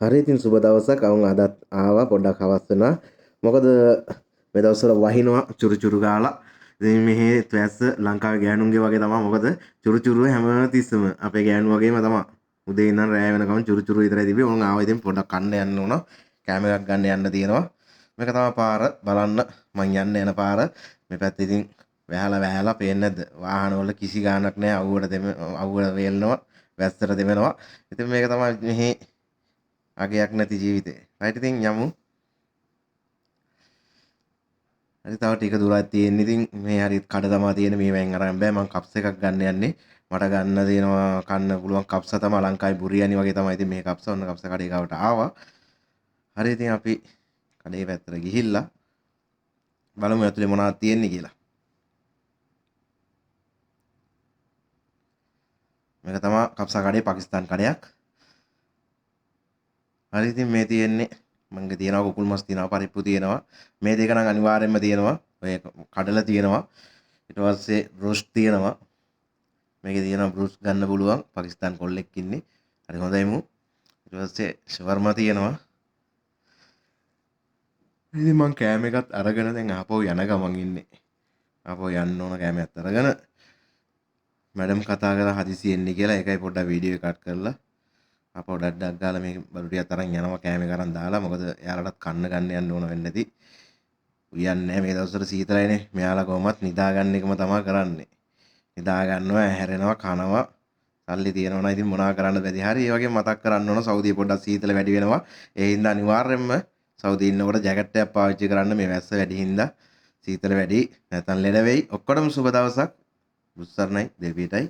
හරි ඉතින් සුබ දවසක්. අවුන් අදත් ආවා පොඩ්ඩක් හවස් වෙනවා. මොකද මේ දවස්වල වහිනවා චුරු චුරු ගාලා. ඉතින් මෙහි ත්වැස්ස ලංකාවේ ගෑනුන්ගේ වගේ තමයි. මොකද චුරු චුරු හැම තිස්සම අපේ ගෑනු වගේම තමයි. උදේ ඉඳන් රෑ වෙනකම් චුරු චුරු විතරයි තිබ්බේ. උන් ආවා ඉතින් පොඩ්ඩක් කන්න යන්න උනා. කැම එකක් ගන්න යන්න තියෙනවා. මේක තමයි පාර බලන්න මං යන්න යන පාර. මේ පැත්තේ ඉතින් වැහලා පේන්නේ නැද්ද? වාහන වල කිසි ගාණක් නැහැ. අවුවට වේලනවා. වැස්සට දෙමෙනවා. ඉතින් මේක තමයි මෙහි අගයක් නැති ජීවිතේ. රයිට් ඉතින් යමු. හරි තව ටික දුරක් තියෙන. ඉතින් මේ හරි කඩ තමා තියෙන මේ වෙන් අරන් බෑ. මං කප්ස් එකක් ගන්න යන්නේ. මට ගන්න දෙනවා කන්න පුළුවන් කප්ස තමයි ලංකාවේ බුරියානි වගේ තමයි. ඉතින් මේ කප්ස ඔන්න කප්ස කඩේ ගාවට ආවා. හරි ඉතින් අපි කඩේ පැත්තට ගිහිල්ලා බලමු ඇතුලේ මොනවද තියෙන්නේ කියලා. මේක තමයි කප්ස කඩේ පාකිස්තාන් කඩයක්. හරි ඉතින් මේ තියෙන්නේ මංගේ තියෙනවා කුකුල් මස් තියෙනවා පරිප්පු තියෙනවා මේ දෙක නම් අනිවාර්යයෙන්ම තියෙනවා ඔය කඩල තියෙනවා ඊට පස්සේ බ්‍රොස්ට් තියෙනවා මේකේ තියෙනවා බ්‍රොස්ට් ගන්න පුළුවන් පාකිස්තාන් කොල්ලෙක් ඉන්නේ හරි හොඳයි මු ඊට පස්සේ ෂවර්මා තියෙනවා ඉතින් මං කෑම එකත් අරගෙන දැන් ආපහු යන ගමන් ඉන්නේ ආපහු යන්න ඕන කෑම එකත් අරගෙන මැඩම් කතා කරලා හදිසි එන්නේ කියලා ඒකයි පොඩ්ඩක් වීඩියෝ එකක් කරලා අපෝ ඩඩ්ඩක් ගාලා මේ බඩු ටිකක් අරන් යනවා කෑම එක අරන් දාලා මොකද එයාලටත් කන්න ගන්න යන්න ඕන වෙන්නේ නැති උයන්නේ නැහැ මේ දවස්වල සීතලයිනේ මෙයාලා කොහොමත් නිදා ගන්න එකම තමයි කරන්නේ නිදා ගන්නවා හැරෙනවා කනවා සල්ලි තියෙනවා නම් ඉතින් මොනවා කරන්න බැරි හරි ඒ වගේ මතක් කරන්න ඕන සෞදියේ පොඩ්ඩක් සීතල වැඩි වෙනවා ඒ හින්දා අනිවාර්යයෙන්ම සෞදියේ ඉන්නකොට ජැකට් එකක් පාවිච්චි කරන්න මේ වැස්ස වැඩි හින්දා සීතල වැඩි නැත්නම් ලෙඩ වෙයි ඔක්කොටම සුබ දවසක් බුස්සර්ණයි දෙවියටයි